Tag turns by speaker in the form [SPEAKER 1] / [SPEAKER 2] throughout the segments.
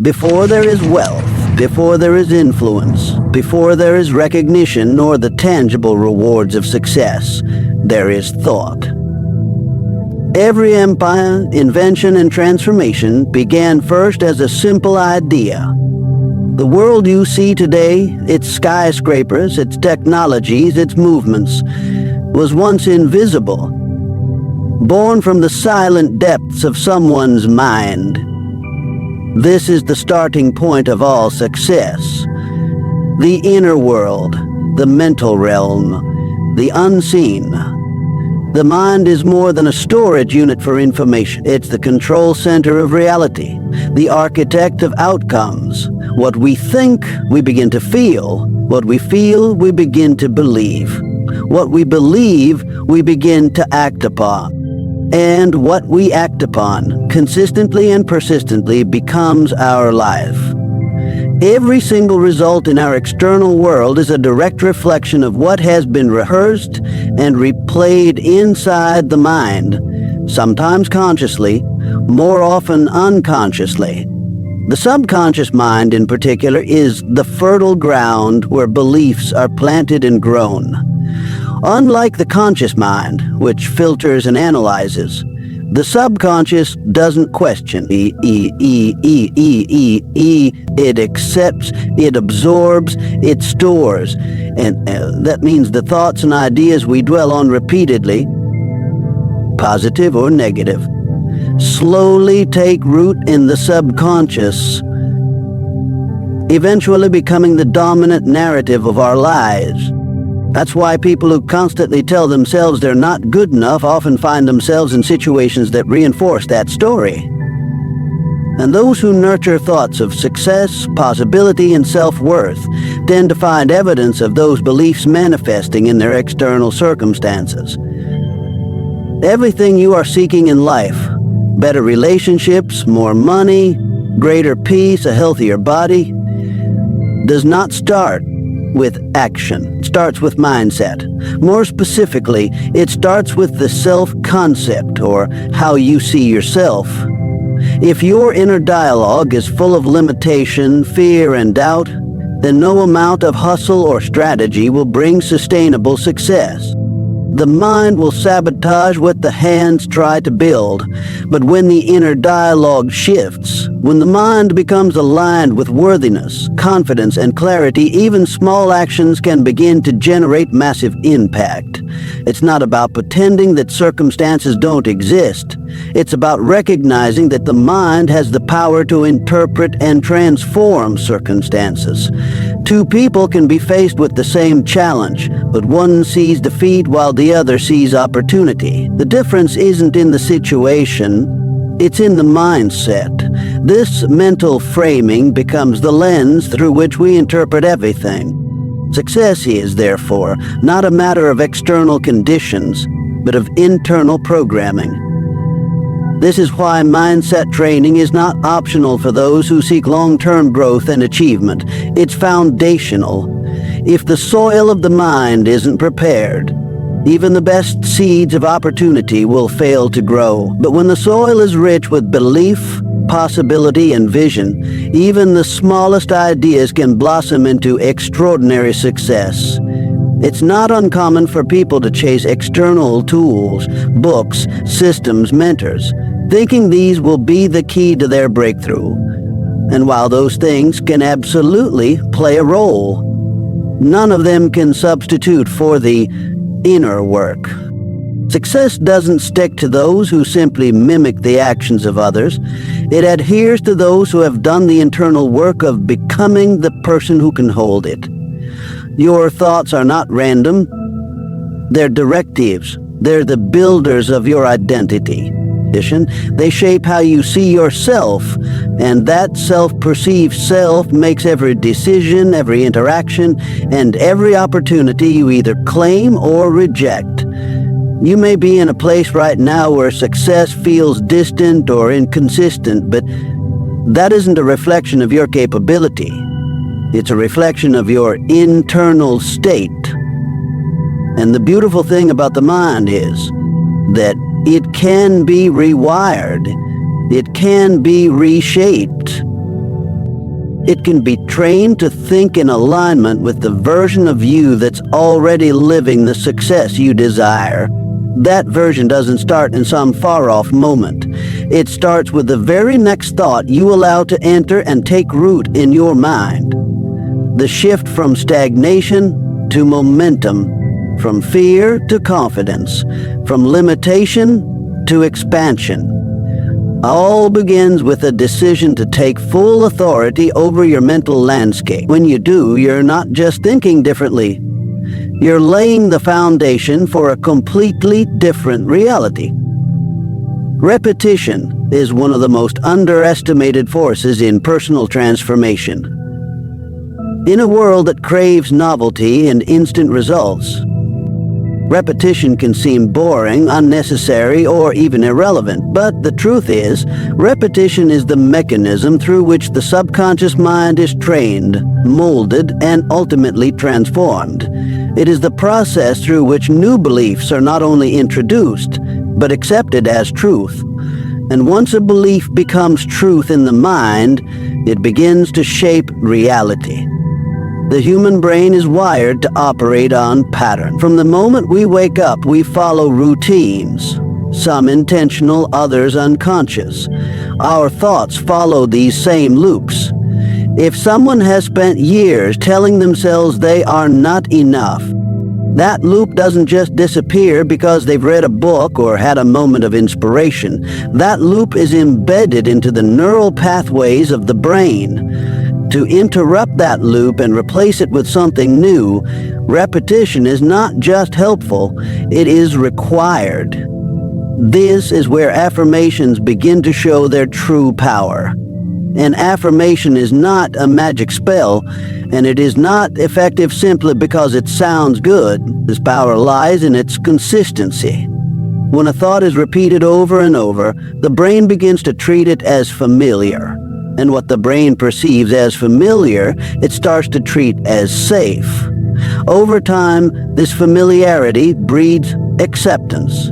[SPEAKER 1] Before there is wealth, before there is influence, before there is recognition nor the tangible rewards of success, there is thought. Every empire, invention, and transformation began first as a simple idea. The world you see today, its skyscrapers, its technologies, its movements, was once invisible, born from the silent depths of someone's mind. This is the starting point of all success. The inner world, the mental realm, the unseen. The mind is more than a storage unit for information. It's the control center of reality, the architect of outcomes. What we think, we begin to feel. What we feel, we begin to believe. What we believe, we begin to act upon. And what we act upon, consistently and persistently, becomes our life. Every single result in our external world is a direct reflection of what has been rehearsed and replayed inside the mind, sometimes consciously, more often unconsciously. The subconscious mind, in particular, is the fertile ground where beliefs are planted and grown. Unlike the conscious mind, which filters and analyzes, the subconscious doesn't question. It accepts, it absorbs, it stores. And that means the thoughts and ideas we dwell on repeatedly, positive or negative, slowly take root in the subconscious, eventually becoming the dominant narrative of our lives. That's why people who constantly tell themselves they're not good enough often find themselves in situations that reinforce that story. And those who nurture thoughts of success, possibility, and self-worth tend to find evidence of those beliefs manifesting in their external circumstances. Everything you are seeking in life, better relationships, more money, greater peace, a healthier body, does not start with action. It starts with mindset. More specifically, it starts with the self-concept, or how you see yourself. If your inner dialogue is full of limitation, fear, and doubt, then no amount of hustle or strategy will bring sustainable success. The mind will sabotage what the hands try to build, but when the inner dialogue shifts, when the mind becomes aligned with worthiness, confidence, and clarity, even small actions can begin to generate massive impact. It's not about pretending that circumstances don't exist. It's about recognizing that the mind has the power to interpret and transform circumstances. Two people can be faced with the same challenge, but one sees defeat while the other sees opportunity. The difference isn't in the situation, it's in the mindset. This mental framing becomes the lens through which we interpret everything. Success is, therefore, not a matter of external conditions, but of internal programming. This is why mindset training is not optional for those who seek long-term growth and achievement. It's foundational. If the soil of the mind isn't prepared, even the best seeds of opportunity will fail to grow. But when the soil is rich with belief, possibility, and vision, even the smallest ideas can blossom into extraordinary success. It's not uncommon for people to chase external tools, books, systems, mentors, thinking these will be the key to their breakthrough. And while those things can absolutely play a role, none of them can substitute for the inner work. Success doesn't stick to those who simply mimic the actions of others. It adheres to those who have done the internal work of becoming the person who can hold it. Your thoughts are not random. They're directives. They're the builders of your identity. They shape how you see yourself, and that self-perceived self makes every decision, every interaction, and every opportunity you either claim or reject. You may be in a place right now where success feels distant or inconsistent, but that isn't a reflection of your capability. It's a reflection of your internal state. And the beautiful thing about the mind is that it can be rewired. It can be reshaped. It can be trained to think in alignment with the version of you that's already living the success you desire. That version doesn't start in some far-off moment. It starts with the very next thought you allow to enter and take root in your mind. The shift from stagnation to momentum, from fear to confidence, from limitation to expansion. All begins with a decision to take full authority over your mental landscape. When you do, you're not just thinking differently. You're laying the foundation for a completely different reality. Repetition is one of the most underestimated forces in personal transformation. In a world that craves novelty and instant results, repetition can seem boring, unnecessary, or even irrelevant. But the truth is, repetition is the mechanism through which the subconscious mind is trained, molded, and ultimately transformed. It is the process through which new beliefs are not only introduced, but accepted as truth. And once a belief becomes truth in the mind, it begins to shape reality. The human brain is wired to operate on pattern. From the moment we wake up, we follow routines, some intentional, others unconscious. Our thoughts follow these same loops. If someone has spent years telling themselves they are not enough, that loop doesn't just disappear because they've read a book or had a moment of inspiration. That loop is embedded into the neural pathways of the brain. To interrupt that loop and replace it with something new, repetition is not just helpful, it is required. This is where affirmations begin to show their true power. An affirmation is not a magic spell, and it is not effective simply because it sounds good. This power lies in its consistency. When a thought is repeated over and over, the brain begins to treat it as familiar. And what the brain perceives as familiar, it starts to treat as safe. Over time, this familiarity breeds acceptance.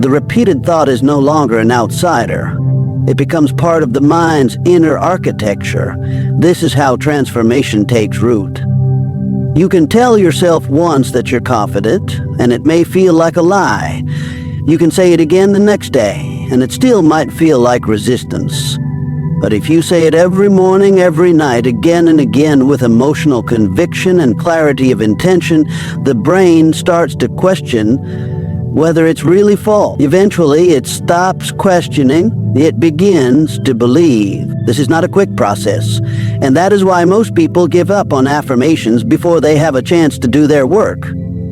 [SPEAKER 1] The repeated thought is no longer an outsider. It becomes part of the mind's inner architecture. This is how transformation takes root. You can tell yourself once that you're confident, and it may feel like a lie. You can say it again the next day, and it still might feel like resistance. But if you say it every morning, every night, again and again with emotional conviction and clarity of intention, the brain starts to question whether it's really false. Eventually, it stops questioning. It begins to believe. This is not a quick process, and that is why most people give up on affirmations before they have a chance to do their work.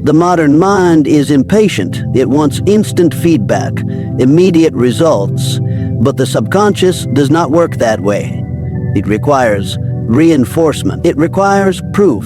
[SPEAKER 1] The modern mind is impatient. It wants instant feedback, immediate results. But the subconscious does not work that way. It requires reinforcement. It requires proof.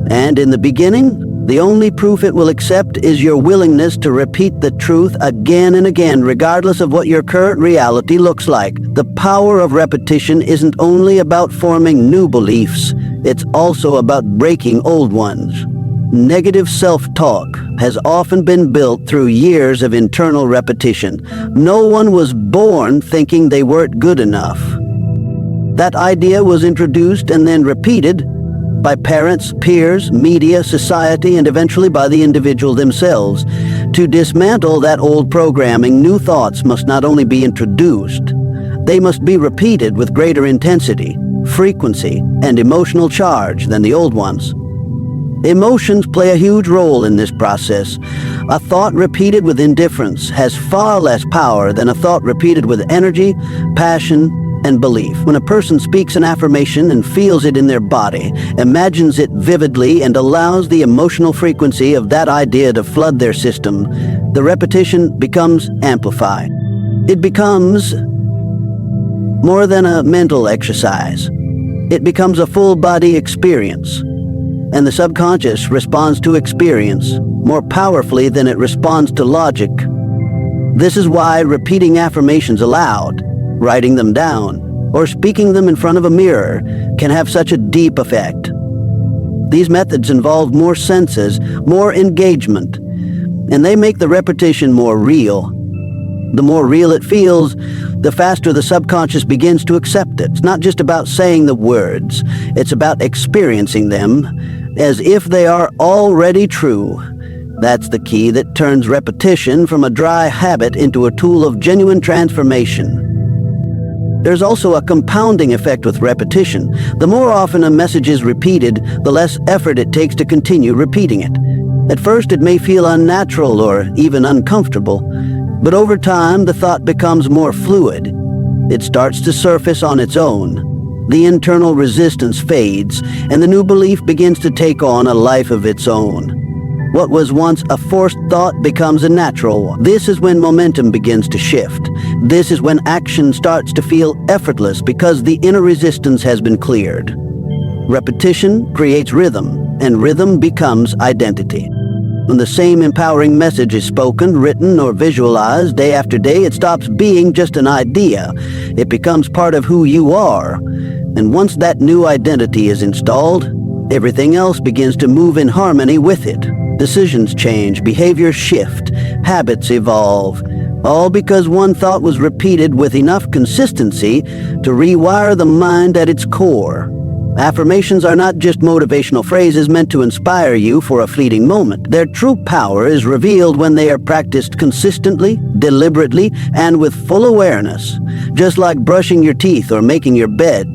[SPEAKER 1] And in the beginning, the only proof it will accept is your willingness to repeat the truth again and again, regardless of what your current reality looks like. The power of repetition isn't only about forming new beliefs, it's also about breaking old ones. Negative self-talk has often been built through years of internal repetition. No one was born thinking they weren't good enough. That idea was introduced and then repeated by parents, peers, media, society, and eventually by the individual themselves. To dismantle that old programming, new thoughts must not only be introduced, they must be repeated with greater intensity, frequency, and emotional charge than the old ones. Emotions play a huge role in this process. A thought repeated with indifference has far less power than a thought repeated with energy, passion, and belief. When a person speaks an affirmation and feels it in their body, imagines it vividly, and allows the emotional frequency of that idea to flood their system, the repetition becomes amplified. It becomes more than a mental exercise. It becomes a full-body experience. And the subconscious responds to experience more powerfully than it responds to logic. This is why repeating affirmations aloud, writing them down, or speaking them in front of a mirror can have such a deep effect. These methods involve more senses, more engagement, and they make the repetition more real. The more real it feels, the faster the subconscious begins to accept it. It's not just about saying the words, it's about experiencing them as if they are already true. That's the key that turns repetition from a dry habit into a tool of genuine transformation. There's also a compounding effect with repetition. The more often a message is repeated, the less effort it takes to continue repeating it. At first, it may feel unnatural or even uncomfortable, but over time, the thought becomes more fluid. It starts to surface on its own. The internal resistance fades, and the new belief begins to take on a life of its own. What was once a forced thought becomes a natural one. This is when momentum begins to shift. This is when action starts to feel effortless because the inner resistance has been cleared. Repetition creates rhythm, and rhythm becomes identity. When the same empowering message is spoken, written, or visualized day after day, it stops being just an idea. It becomes part of who you are. And once that new identity is installed, everything else begins to move in harmony with it. Decisions change, behaviors shift, habits evolve, all because one thought was repeated with enough consistency to rewire the mind at its core. Affirmations are not just motivational phrases meant to inspire you for a fleeting moment. Their true power is revealed when they are practiced consistently, deliberately, and with full awareness, just like brushing your teeth or making your bed.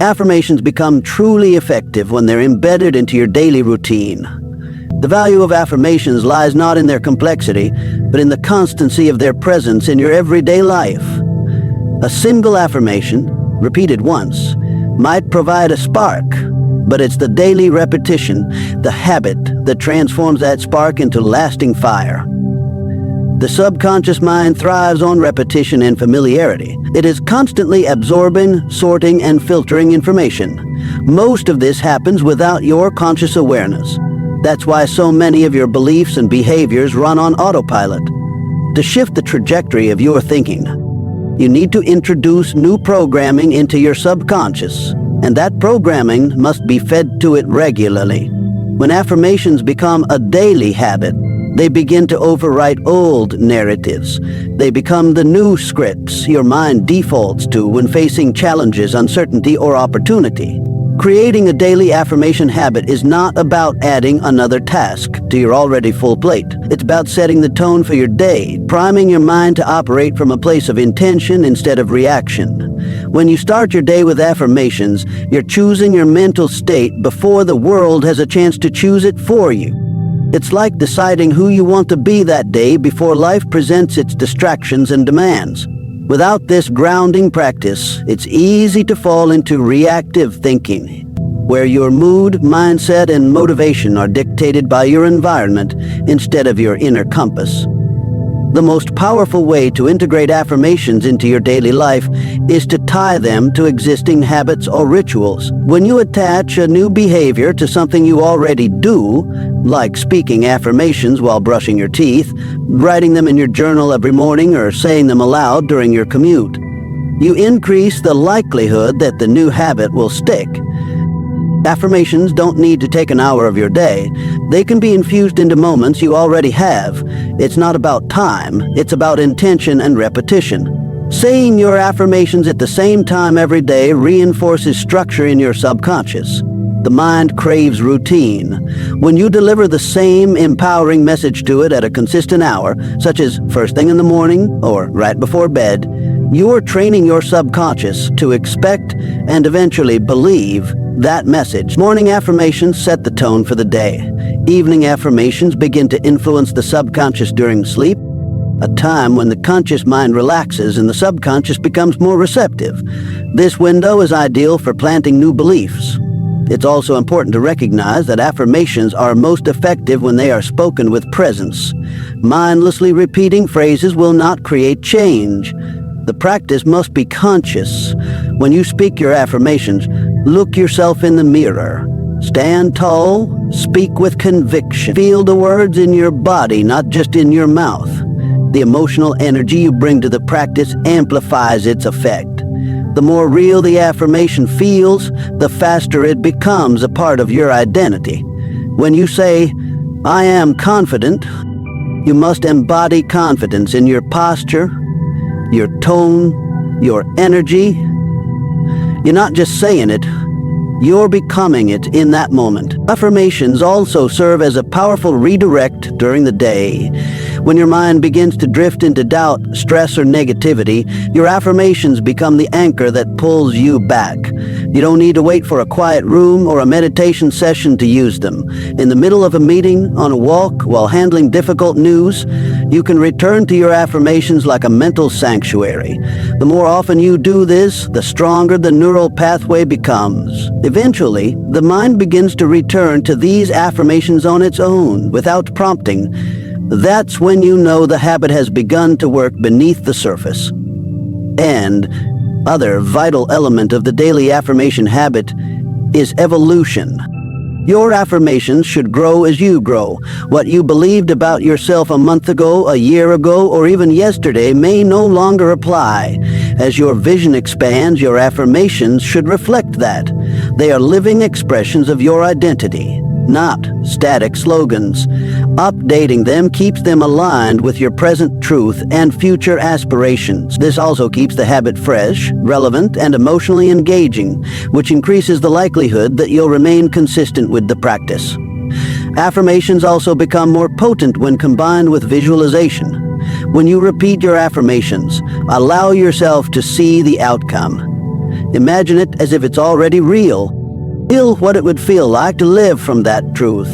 [SPEAKER 1] Affirmations become truly effective when they're embedded into your daily routine. The value of affirmations lies not in their complexity, but in the constancy of their presence in your everyday life. A single affirmation, repeated once, might provide a spark, but it's the daily repetition, the habit, that transforms that spark into lasting fire. The subconscious mind thrives on repetition and familiarity. It is constantly absorbing, sorting, and filtering information. Most of this happens without your conscious awareness. That's why so many of your beliefs and behaviors run on autopilot. To shift the trajectory of your thinking, you need to introduce new programming into your subconscious, and that programming must be fed to it regularly. When affirmations become a daily habit, they begin to overwrite old narratives. They become the new scripts your mind defaults to when facing challenges, uncertainty, or opportunity. Creating a daily affirmation habit is not about adding another task to your already full plate. It's about setting the tone for your day, priming your mind to operate from a place of intention instead of reaction. When you start your day with affirmations, you're choosing your mental state before the world has a chance to choose it for you. It's like deciding who you want to be that day before life presents its distractions and demands. Without this grounding practice, it's easy to fall into reactive thinking, where your mood, mindset, and motivation are dictated by your environment instead of your inner compass. The most powerful way to integrate affirmations into your daily life is to tie them to existing habits or rituals. When you attach a new behavior to something you already do, like speaking affirmations while brushing your teeth, writing them in your journal every morning, or saying them aloud during your commute, you increase the likelihood that the new habit will stick. Affirmations don't need to take an hour of your day. They can be infused into moments you already have. It's not about time, it's about intention and repetition. Saying your affirmations at the same time every day reinforces structure in your subconscious. The mind craves routine. When you deliver the same empowering message to it at a consistent hour, such as first thing in the morning or right before bed, you're training your subconscious to expect and eventually believe that message. Morning affirmations set the tone for the day. Evening affirmations begin to influence the subconscious during sleep, a time when the conscious mind relaxes and the subconscious becomes more receptive. This window is ideal for planting new beliefs. It's also important to recognize that affirmations are most effective when they are spoken with presence. Mindlessly repeating phrases will not create change. The practice must be conscious. When you speak your affirmations, look yourself in the mirror. Stand tall, speak with conviction. Feel the words in your body, not just in your mouth. The emotional energy you bring to the practice amplifies its effect. The more real the affirmation feels, the faster it becomes a part of your identity. When you say, "I am confident," You must embody confidence in your posture, your tone, your energy. You're not just saying it, you're becoming it in that moment. Affirmations also serve as a powerful redirect during the day. When your mind begins to drift into doubt, stress, or negativity, your affirmations become the anchor that pulls you back. You don't need to wait for a quiet room or a meditation session to use them. In the middle of a meeting, on a walk, while handling difficult news, you can return to your affirmations like a mental sanctuary. The more often you do this, the stronger the neural pathway becomes. Eventually, the mind begins to return to these affirmations on its own, without prompting. That's when you know the habit has begun to work beneath the surface. And other vital element of the daily affirmation habit is evolution. Your affirmations should grow as you grow. What you believed about yourself a month ago, a year ago, or even yesterday may no longer apply. As your vision expands, your affirmations should reflect that. They are living expressions of your identity, not static slogans. Updating them keeps them aligned with your present truth and future aspirations. This also keeps the habit fresh, relevant, and emotionally engaging, which increases the likelihood that you'll remain consistent with the practice. Affirmations also become more potent when combined with visualization. When you repeat your affirmations, allow yourself to see the outcome. Imagine it as if it's already real. Feel what it would feel like to live from that truth.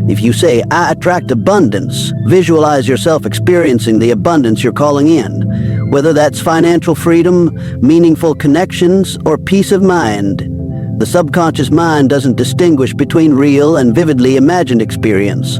[SPEAKER 1] If you say, "I attract abundance," visualize yourself experiencing the abundance you're calling in, whether that's financial freedom, meaningful connections, or peace of mind. The subconscious mind doesn't distinguish between real and vividly imagined experience.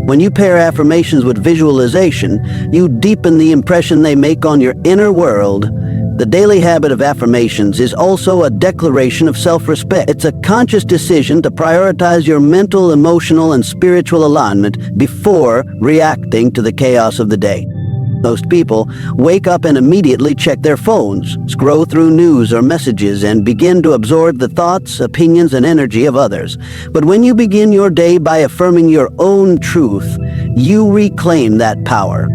[SPEAKER 1] When you pair affirmations with visualization, you deepen the impression they make on your inner world. The daily habit of affirmations is also a declaration of self-respect. It's a conscious decision to prioritize your mental, emotional, and spiritual alignment before reacting to the chaos of the day. Most people wake up and immediately check their phones, scroll through news or messages, and begin to absorb the thoughts, opinions, and energy of others. But when you begin your day by affirming your own truth, you reclaim that power.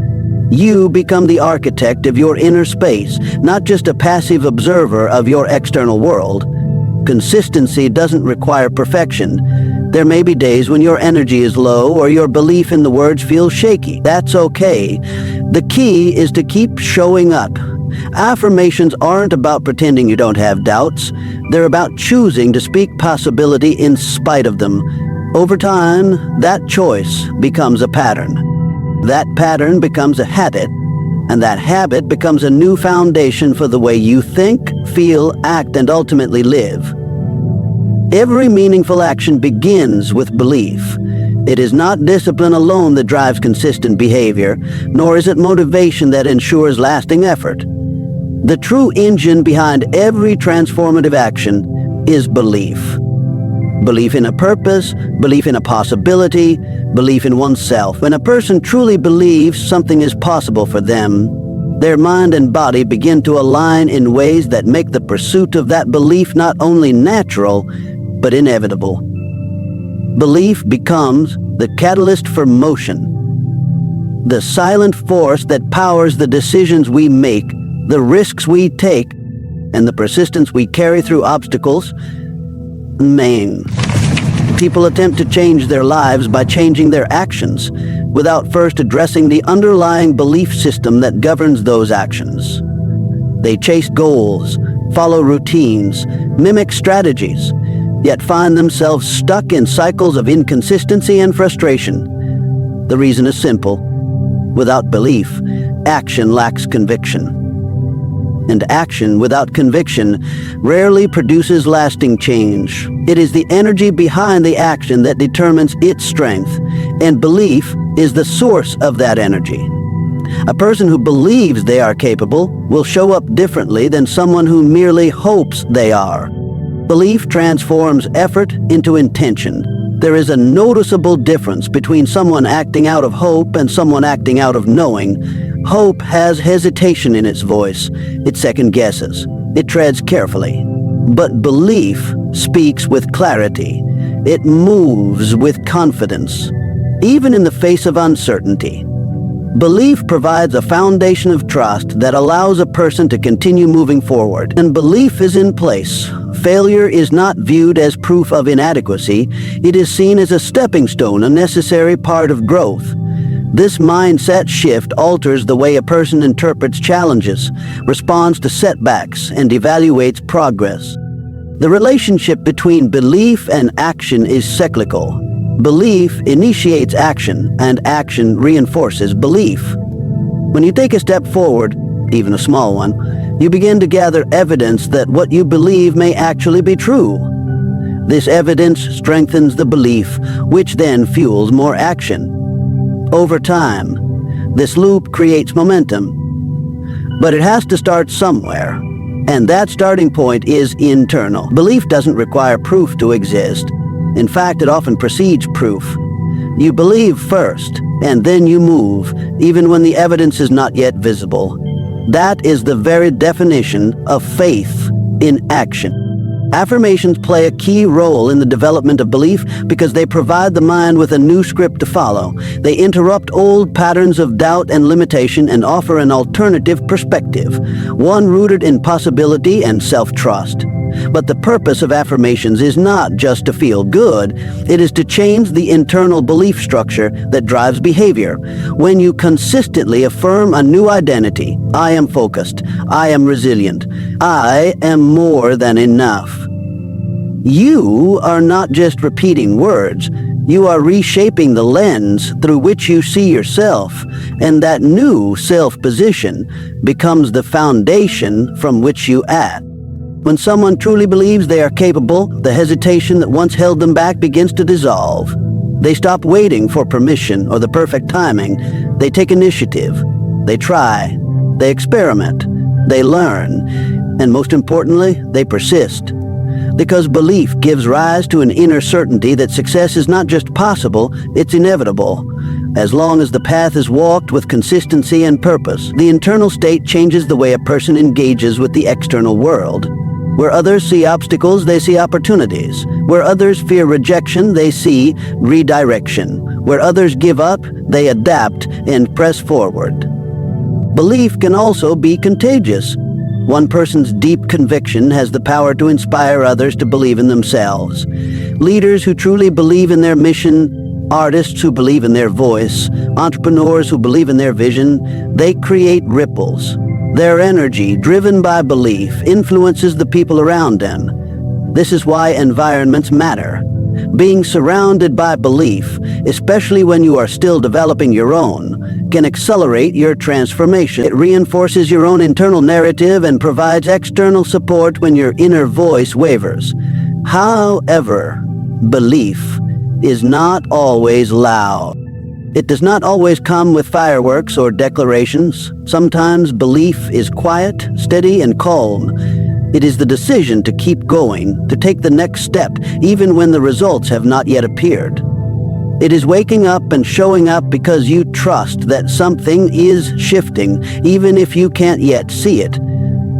[SPEAKER 1] You become the architect of your inner space, not just a passive observer of your external world. Consistency doesn't require perfection. There may be days when your energy is low or your belief in the words feels shaky. That's okay. The key is to keep showing up. Affirmations aren't about pretending you don't have doubts. They're about choosing to speak possibility in spite of them. Over time, that choice becomes a pattern. That pattern becomes a habit, and that habit becomes a new foundation for the way you think, feel, act, and ultimately live. Every meaningful action begins with belief. It is not discipline alone that drives consistent behavior, nor is it motivation that ensures lasting effort. The true engine behind every transformative action is belief. Belief in a purpose, belief in a possibility, belief in oneself. When a person truly believes something is possible for them, their mind and body begin to align in ways that make the pursuit of that belief not only natural, but inevitable. Belief becomes the catalyst for motion, the silent force that powers the decisions we make, the risks we take, and the persistence we carry through obstacles. People attempt to change their lives by changing their actions, without first addressing the underlying belief system that governs those actions. They chase goals, follow routines, mimic strategies, yet find themselves stuck in cycles of inconsistency and frustration. The reason is simple. Without belief, action lacks conviction. And action without conviction rarely produces lasting change. It is the energy behind the action that determines its strength, and belief is the source of that energy. A person who believes they are capable will show up differently than someone who merely hopes they are. Belief transforms effort into intention. There is a noticeable difference between someone acting out of hope and someone acting out of knowing. Hope has hesitation in its voice. It second guesses. It treads carefully. But belief speaks with clarity. It moves with confidence, even in the face of uncertainty. Belief provides a foundation of trust that allows a person to continue moving forward. And belief is in place. Failure is not viewed as proof of inadequacy. It is seen as a stepping stone, a necessary part of growth. This mindset shift alters the way a person interprets challenges, responds to setbacks, and evaluates progress. The relationship between belief and action is cyclical. Belief initiates action, and action reinforces belief. When you take a step forward, even a small one, you begin to gather evidence that what you believe may actually be true. This evidence strengthens the belief, which then fuels more action. Over time, this loop creates momentum. But it has to start somewhere, and that starting point is internal. Belief doesn't require proof to exist. In fact, it often precedes proof. You believe first, and then you move, even when the evidence is not yet visible. That is the very definition of faith in action. Affirmations play a key role in the development of belief because they provide the mind with a new script to follow. They interrupt old patterns of doubt and limitation and offer an alternative perspective, one rooted in possibility and self-trust. But the purpose of affirmations is not just to feel good. It is to change the internal belief structure that drives behavior. When you consistently affirm a new identity, I am focused, I am resilient, I am more than enough, you are not just repeating words. You are reshaping the lens through which you see yourself, and that new self-position becomes the foundation from which you act. When someone truly believes they are capable, the hesitation that once held them back begins to dissolve. They stop waiting for permission or the perfect timing. They take initiative. They try. They experiment. They learn. And most importantly, they persist. Because belief gives rise to an inner certainty that success is not just possible, it's inevitable. As long as the path is walked with consistency and purpose, the internal state changes the way a person engages with the external world. Where others see obstacles, they see opportunities. Where others fear rejection, they see redirection. Where others give up, they adapt and press forward. Belief can also be contagious. One person's deep conviction has the power to inspire others to believe in themselves. Leaders who truly believe in their mission, artists who believe in their voice, entrepreneurs who believe in their vision, they create ripples. Their energy, driven by belief, influences the people around them. This is why environments matter. Being surrounded by belief, especially when you are still developing your own, can accelerate your transformation. It reinforces your own internal narrative and provides external support when your inner voice wavers. However, belief is not always loud. It does not always come with fireworks or declarations. Sometimes belief is quiet, steady, and calm. It is the decision to keep going, to take the next step, even when the results have not yet appeared. It is waking up and showing up because you trust that something is shifting, even if you can't yet see it.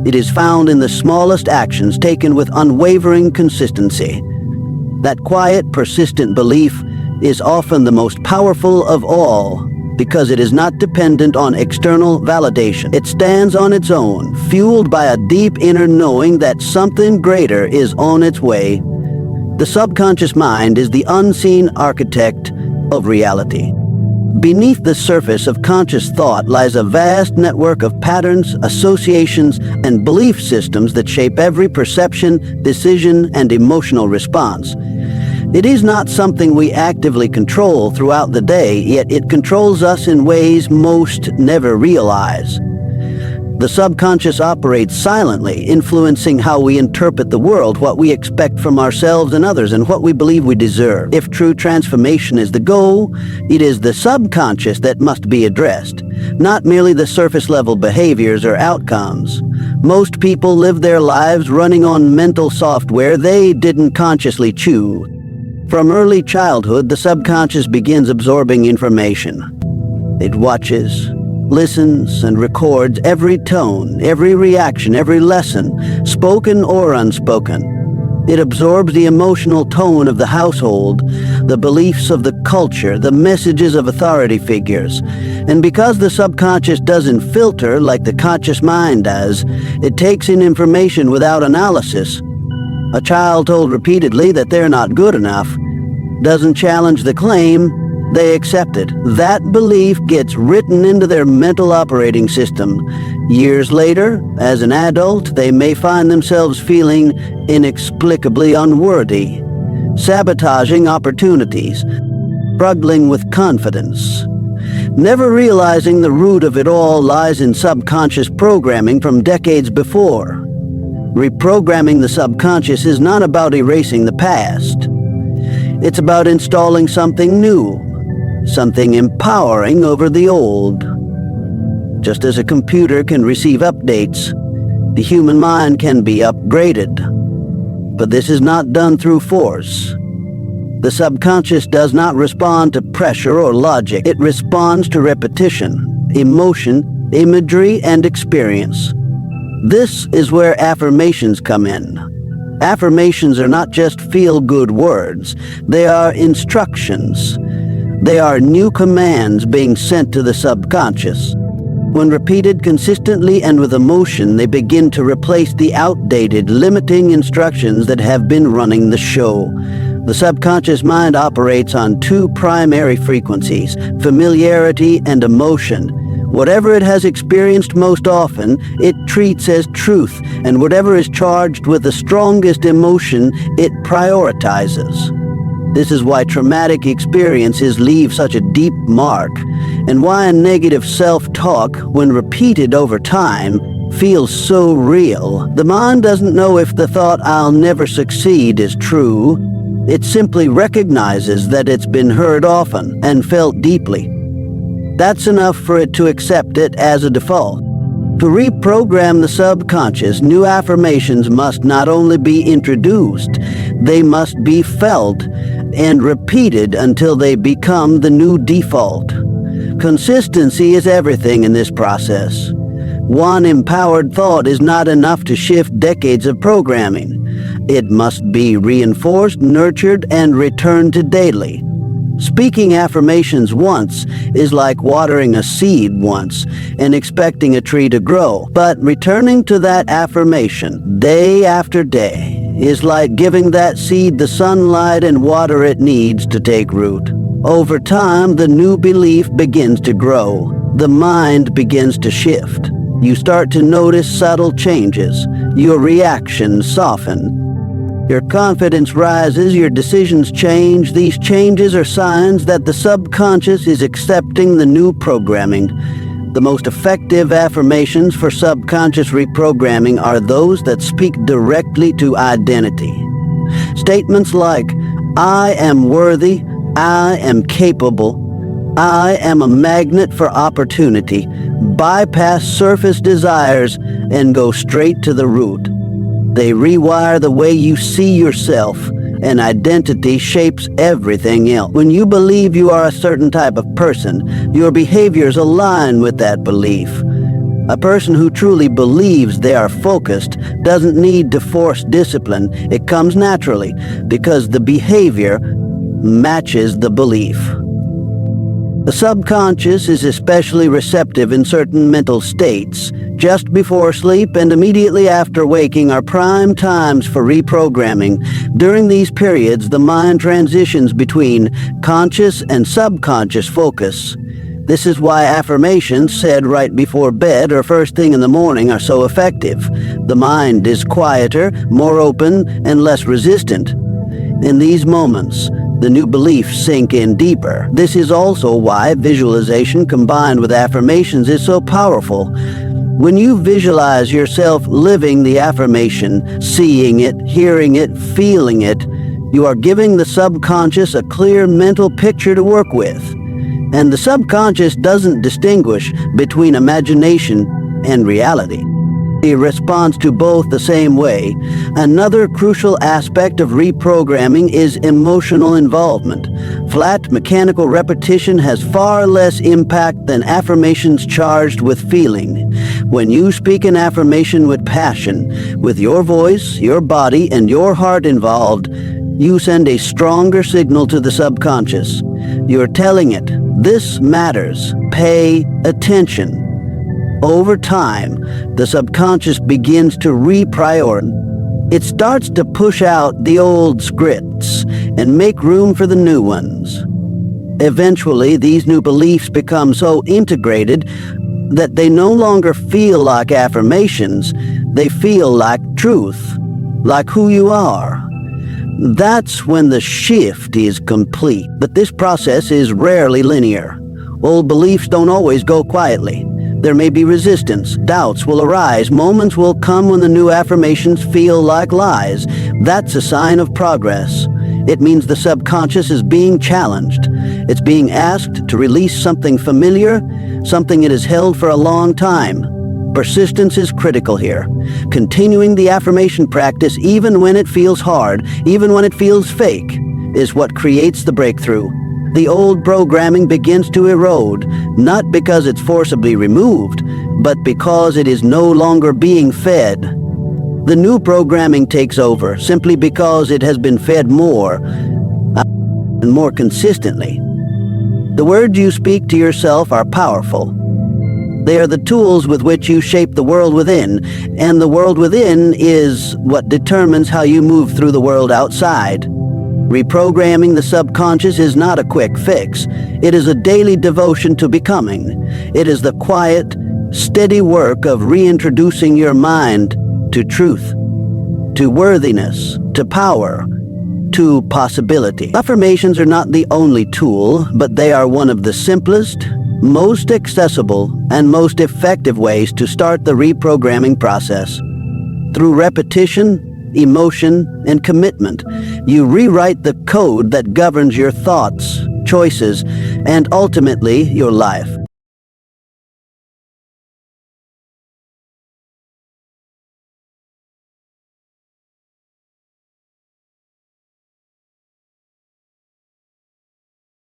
[SPEAKER 1] It is found in the smallest actions taken with unwavering consistency. That quiet, persistent belief is often the most powerful of all because it is not dependent on external validation. It stands on its own, fueled by a deep inner knowing that something greater is on its way. The subconscious mind is the unseen architect of reality. Beneath the surface of conscious thought lies a vast network of patterns, associations, and belief systems that shape every perception, decision, and emotional response. It is not something we actively control throughout the day, yet it controls us in ways most never realize. The subconscious operates silently, influencing how we interpret the world, what we expect from ourselves and others, and what we believe we deserve. If true transformation is the goal, it is the subconscious that must be addressed, not merely the surface-level behaviors or outcomes. Most people live their lives running on mental software they didn't consciously choose. From early childhood, the subconscious begins absorbing information. It watches, listens, and records every tone, every reaction, every lesson, spoken or unspoken. It absorbs the emotional tone of the household, the beliefs of the culture, the messages of authority figures. And because the subconscious doesn't filter like the conscious mind does, it takes in information without analysis. A child told repeatedly that they're not good enough doesn't challenge the claim, they accept it. That belief gets written into their mental operating system. Years later, as an adult, they may find themselves feeling inexplicably unworthy, sabotaging opportunities, struggling with confidence, never realizing the root of it all lies in subconscious programming from decades before. Reprogramming the subconscious is not about erasing the past. It's about installing something new, something empowering over the old. Just as a computer can receive updates, the human mind can be upgraded. But this is not done through force. The subconscious does not respond to pressure or logic. It responds to repetition, emotion, imagery, and experience. This is where affirmations come in. Affirmations are not just feel-good words. They are instructions. They are new commands being sent to the subconscious. When repeated consistently and with emotion, they begin to replace the outdated, limiting instructions that have been running the show. The subconscious mind operates on two primary frequencies, familiarity and emotion. Whatever it has experienced most often, it treats as truth, and whatever is charged with the strongest emotion, it prioritizes. This is why traumatic experiences leave such a deep mark, and why a negative self-talk, when repeated over time, feels so real. The mind doesn't know if the thought, "I'll never succeed," is true. It simply recognizes that it's been heard often and felt deeply. That's enough for it to accept it as a default. To reprogram the subconscious, new affirmations must not only be introduced, they must be felt and repeated until they become the new default. Consistency is everything in this process. One empowered thought is not enough to shift decades of programming. It must be reinforced, nurtured, and returned to daily. Speaking affirmations once is like watering a seed once and expecting a tree to grow. But returning to that affirmation day after day is like giving that seed the sunlight and water it needs to take root. Over time, the new belief begins to grow. The mind begins to shift. You start to notice subtle changes. Your reactions soften. Your confidence rises, your decisions change. These changes are signs that the subconscious is accepting the new programming. The most effective affirmations for subconscious reprogramming are those that speak directly to identity. Statements like, "I am worthy," "I am capable," "I am a magnet for opportunity," bypass surface desires and go straight to the root. They rewire the way you see yourself, and identity shapes everything else. When you believe you are a certain type of person, your behaviors align with that belief. A person who truly believes they are focused doesn't need to force discipline. It comes naturally because the behavior matches the belief. The subconscious is especially receptive in certain mental states. Just before sleep and immediately after waking are prime times for reprogramming. During these periods, the mind transitions between conscious and subconscious focus. This is why affirmations said right before bed or first thing in the morning are so effective. The mind is quieter, more open, and less resistant. In these moments, the new beliefs sink in deeper. This is also why visualization combined with affirmations is so powerful. When you visualize yourself living the affirmation, seeing it, hearing it, feeling it, you are giving the subconscious a clear mental picture to work with. And the subconscious doesn't distinguish between imagination and reality. It responds to both the same way. Another crucial aspect of reprogramming is emotional involvement. Flat, mechanical repetition has far less impact than affirmations charged with feeling. When you speak an affirmation with passion, with your voice, your body, and your heart involved, you send a stronger signal to the subconscious. You're telling it, this matters. Pay attention. Over time, the subconscious begins to reprioritize. It starts to push out the old scripts and make room for the new ones. Eventually, these new beliefs become so integrated that they no longer feel like affirmations, they feel like truth, like who you are. That's when the shift is complete. But this process is rarely linear. Old beliefs don't always go quietly. There may be resistance, doubts will arise, moments will come when the new affirmations feel like lies. That's a sign of progress. It means the subconscious is being challenged. It's being asked to release something familiar, something it has held for a long time. Persistence is critical here. Continuing the affirmation practice even when it feels hard, even when it feels fake, is what creates the breakthrough. The old programming begins to erode, not because it's forcibly removed, but because it is no longer being fed. The new programming takes over simply because it has been fed more and more consistently. The words you speak to yourself are powerful. They are the tools with which you shape the world within, and the world within is what determines how you move through the world outside. Reprogramming the subconscious is not a quick fix. It is a daily devotion to becoming. It is the quiet, steady work of reintroducing your mind to truth, to worthiness, to power, to possibility. Affirmations are not the only tool, but they are one of the simplest, most accessible, and most effective ways to start the reprogramming process. Through repetition, emotion, and commitment, you rewrite the code that governs your thoughts, choices, and ultimately your life.